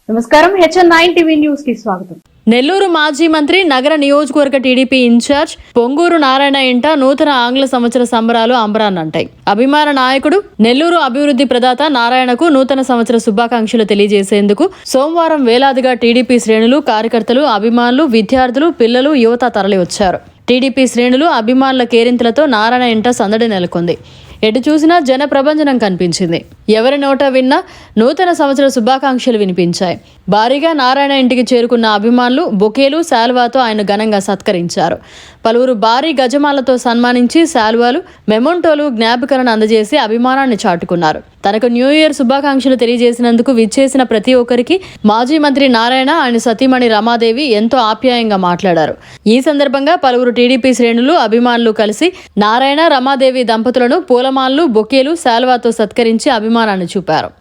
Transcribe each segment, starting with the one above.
నమస్కారం HN9 TV news కి స్వాగతం. నెల్లూరు మాజీ మంత్రి నగర నియోజకవర్గ టీడీపీ ఇన్ఛార్జ్ పొంగూరు నారాయణ ఇంట నూతన ఆంగ్ల సంవత్సర సంబరాలు అంబరాన్నంటాయి. అభిమాన నాయకుడు నెల్లూరు అభివృద్ధి ప్రదాత నారాయణకు నూతన సంవత్సర శుభాకాంక్షలు తెలియజేసేందుకు సోమవారం వేలాదిగా టీడీపీ శ్రేణులు, కార్యకర్తలు, అభిమానులు, విద్యార్థులు, పిల్లలు, యువత తరలివచ్చారు. టీడీపీ శ్రేణులు, అభిమానుల కేరింతలతో నారాయణ ఇంట సందడి నెలకొంది. ఎటు చూసినా జన ప్రభంజనం కనిపించింది. ఎవరి నోట విన్నా నూతన సంవత్సర శుభాకాంక్షలు వినిపించాయి. భారీగా నారాయణ ఇంటికి చేరుకున్న అభిమానులు బొకేలు, శాల్వాతో ఆయన ఘనంగా సత్కరించారు. పలువురు భారీ గజమాలతో సన్మానించి శాల్వాలు, మెమోంటోలు, జ్ఞాపికలను అందజేసి అభిమానాన్ని చాటుకున్నారు. తనకు న్యూ ఇయర్ శుభాకాంక్షలు తెలియజేసినందుకు విచ్చేసిన ప్రతి ఒక్కరికి మాజీ మంత్రి నారాయణ, ఆయన సతీమణి రమాదేవి ఎంతో ఆప్యాయంగా మాట్లాడారు. ఈ సందర్భంగా పలువురు టీడీపీ శ్రేణులు, అభిమానులు కలిసి నారాయణ, రమాదేవి దంపతులను పూలమాలలు, బొకేలు, శాల్వాతో సత్కరించి అభిమానాన్ని చూపారు.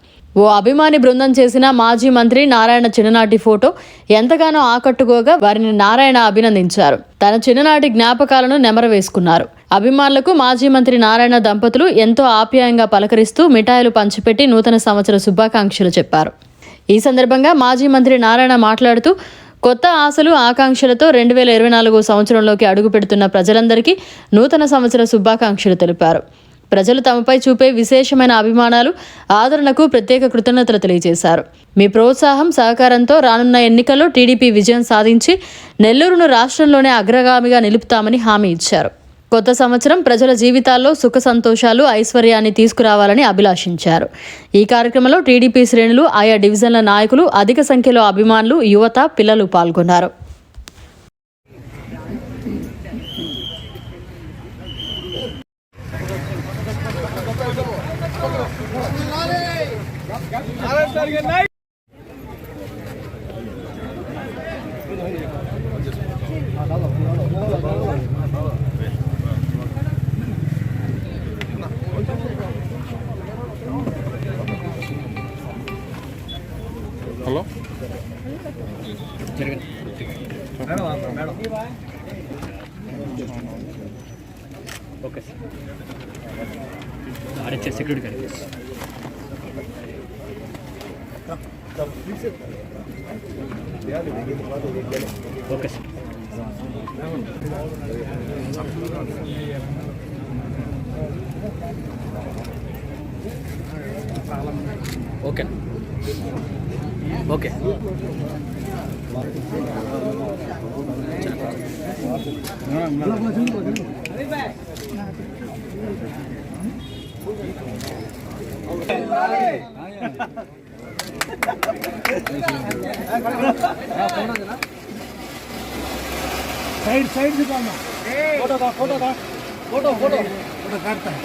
ఓ అభిమాని బృందం చేసిన మాజీ మంత్రి నారాయణ చిన్ననాటి ఫోటో ఎంతగానో ఆకట్టుకోగా వారిని నారాయణ అభినందించారు. తన చిన్ననాటి జ్ఞాపకాలను నెమరవేసుకున్నారు. అభిమానులకు మాజీ మంత్రి నారాయణ దంపతులు ఎంతో ఆప్యాయంగా పలకరిస్తూ మిఠాయిలు పంచిపెట్టి నూతన సంవత్సర శుభాకాంక్షలు చెప్పారు. ఈ సందర్భంగా మాజీ మంత్రి నారాయణ మాట్లాడుతూ కొత్త ఆశలు, ఆకాంక్షలతో 2024 సంవత్సరంలోకి అడుగుపెడుతున్న ప్రజలందరికీ నూతన సంవత్సర శుభాకాంక్షలు తెలిపారు. ప్రజలు తమపై చూపే విశేషమైన అభిమానాలు, ఆదరణకు ప్రత్యేక కృతజ్ఞతలు తెలియజేశారు. మీ ప్రోత్సాహం, సహకారంతో రానున్న ఎన్నికల్లో టీడీపీ విజయం సాధించి నెల్లూరును రాష్ట్రంలోనే అగ్రగామిగా నిలుపుతామని హామీ ఇచ్చారు. కొత్త సంవత్సరం ప్రజల జీవితాల్లో సుఖ సంతోషాలు, ఐశ్వర్యాన్ని తీసుకురావాలని అభిలాషించారు. ఈ కార్యక్రమంలో టీడీపీ శ్రేణులు, ఆయా డివిజన్ల నాయకులు, అధిక సంఖ్యలో అభిమానులు, యువత, పిల్లలు పాల్గొన్నారు. Hello okay sir RHS security గారి okay sir okay okay side से करना फोटो काटता है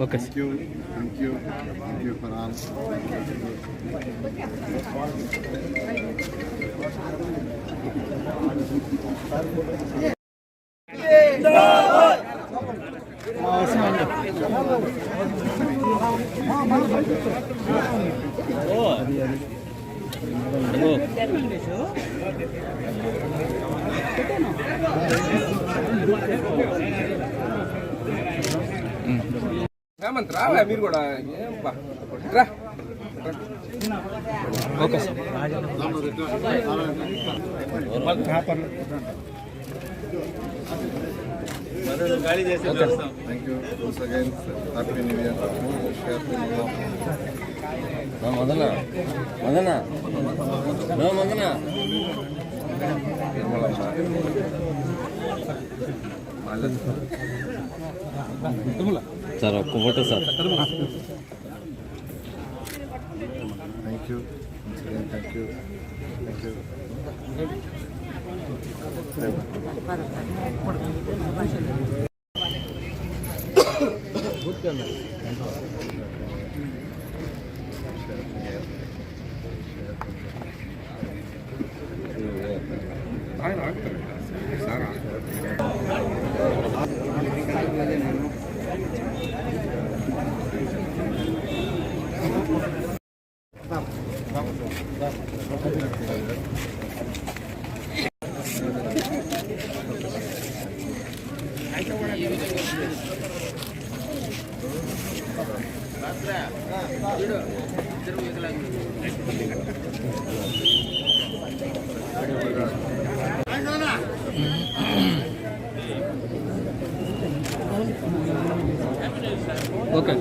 okay Thank you for all. Hemant రావా మీరు కూడా రా okay sir Thank you once again. Happy New Year. Madana. No, Madana. Sir, photo sir. Thank you once again. Thank you. ఆయన ఆగుతారు sir okay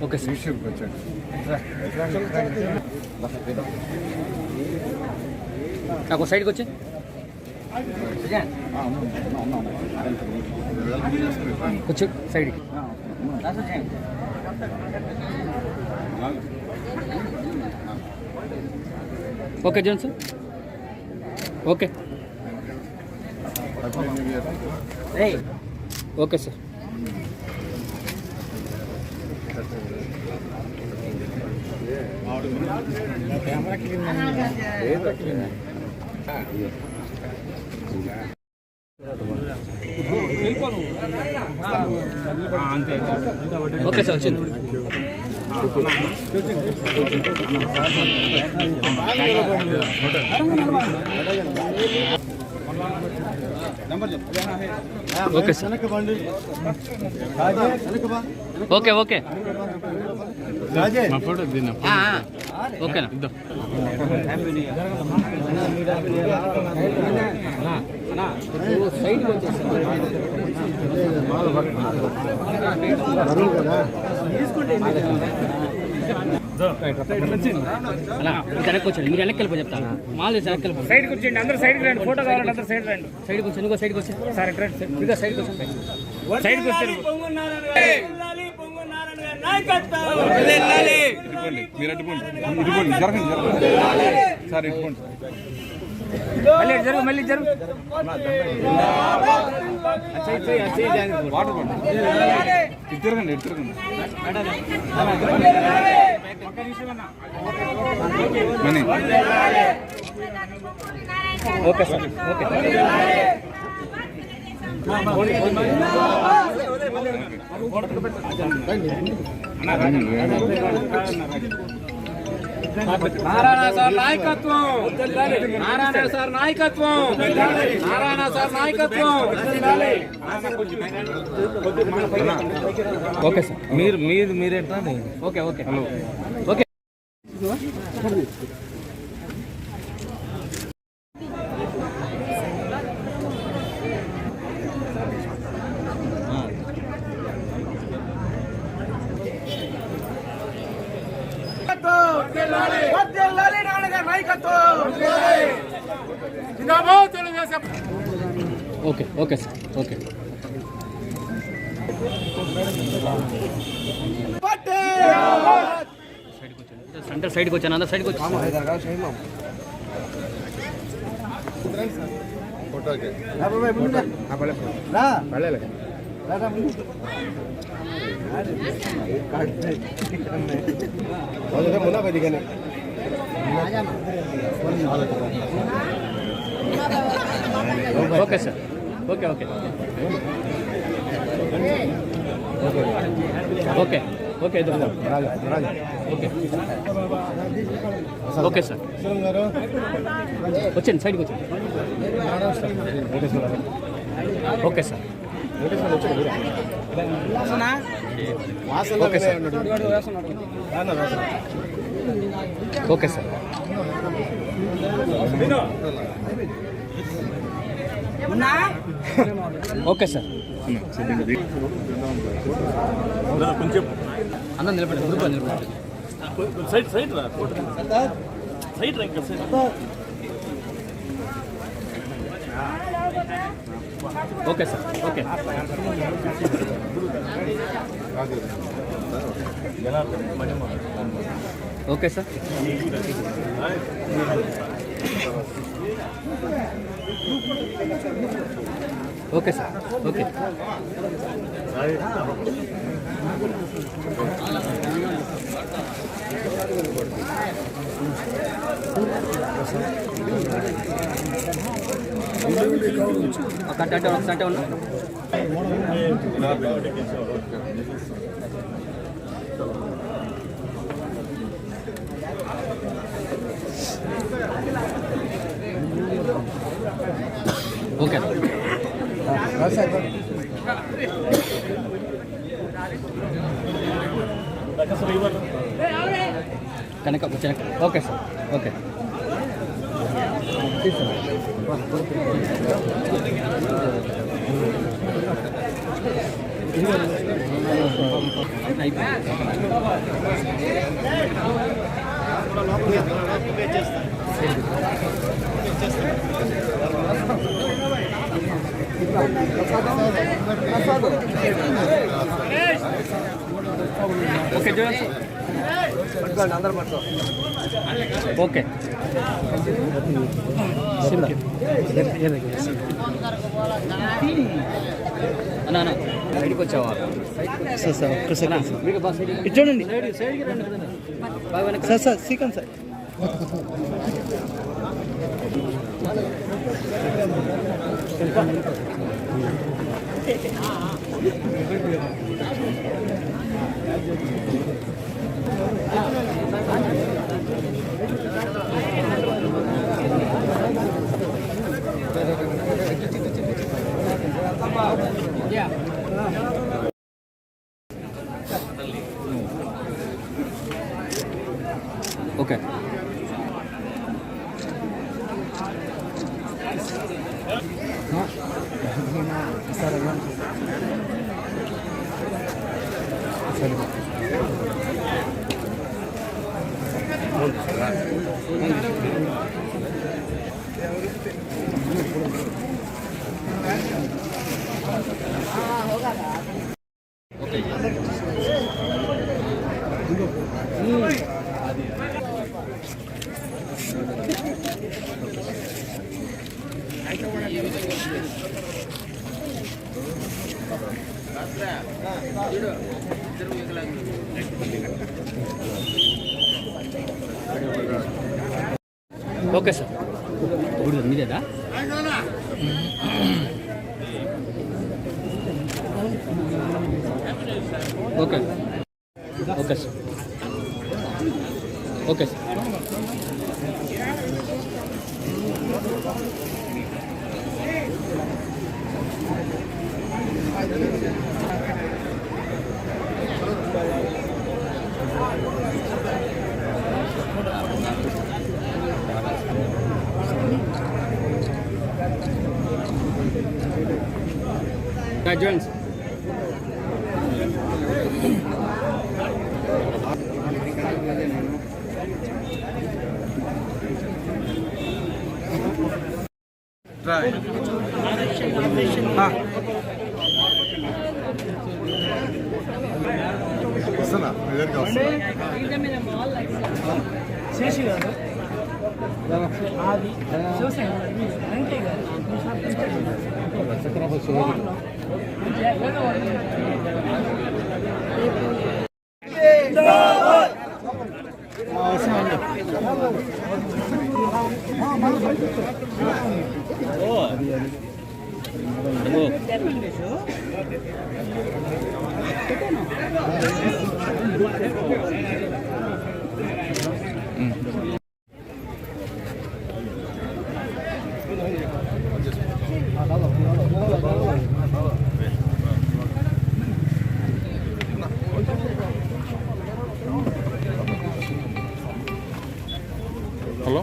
okay sir విషయంకి వచ్చాడు నాకు సైడ్కి వచ్చి కూర్చో సైడ్కి okay Johnson okay okay sir okay sir వచ్చింది okay sir okay okay ఓకేనా అలా వెనక్కి వచ్చండి మీరు వెనక్కి వెళ్ళిపో చెప్తాను మాల్ వెనక్కి వెళ్ళిపో సైడ్కి వచ్చేయండి అందరూ సైడ్కి రండి ఫోటో కావాలంటే అందరూ సైడ్ రండి సైడ్కి వచ్చి ఇంకో సైడ్కి వచ్చి సరే ఇంకా సైడ్కి వచ్చి సైడ్కి వచ్చారు మీరు అట్టుకోండి ఇటుకోండి జరగండి జరగండి సార్ ఇటుకోండి మళ్ళీ జరుగు వాటర్ పండి ఇటు తిరగండి ఇటు తిరగండి మనీ okay sir okay Narayana sir నాయకత్వం నారాయణ సార్ నాయకత్వం నారాయణ సార్ నాయకత్వం ఓకే సార్ మీరేంటా okay okay okay okay okay sir okay centre సైడ్కి వచ్చాను అందరు సైడ్కి వచ్చాను ఫోటోకి okay sir okay okay okay okay okay okay sir వచ్చండి సైడ్కి వచ్చండి okay sir okay sir okay sir okay sir కొంచెం అందరం నిలబడి గ్రూప్ నిలబడి సైడ్ సైడ్ రా సైడ్ రా ఇంకా side okay sir okay okay sir okay sir okay ఒక సంటే ఉన్నా ఓకే కనుక ఓకే సార్ ఓకే ఓకే చూడండి ఓకే అన్న బయటకు వచ్చావా చూడండి sir sir Srikanth sir okay okay sir ఇప్పుడు మీదేదా okay okay sir okay sir Jones. Try. వస్తున్నా మీ దగ్గరికి హలో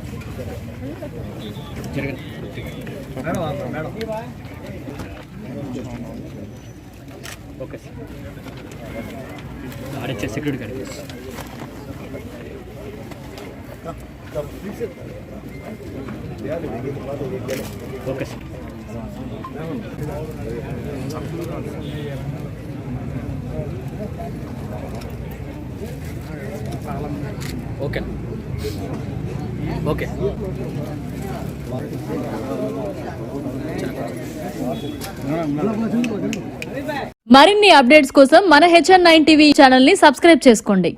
ఓకే సార్ ఆడొచ్చే security guard okay sir okay okay మరిన్ని అప్డేట్స్ కోసం మన HN9 టీవీ ఛానల్ ని సబ్స్క్రైబ్ చేసుకోండి.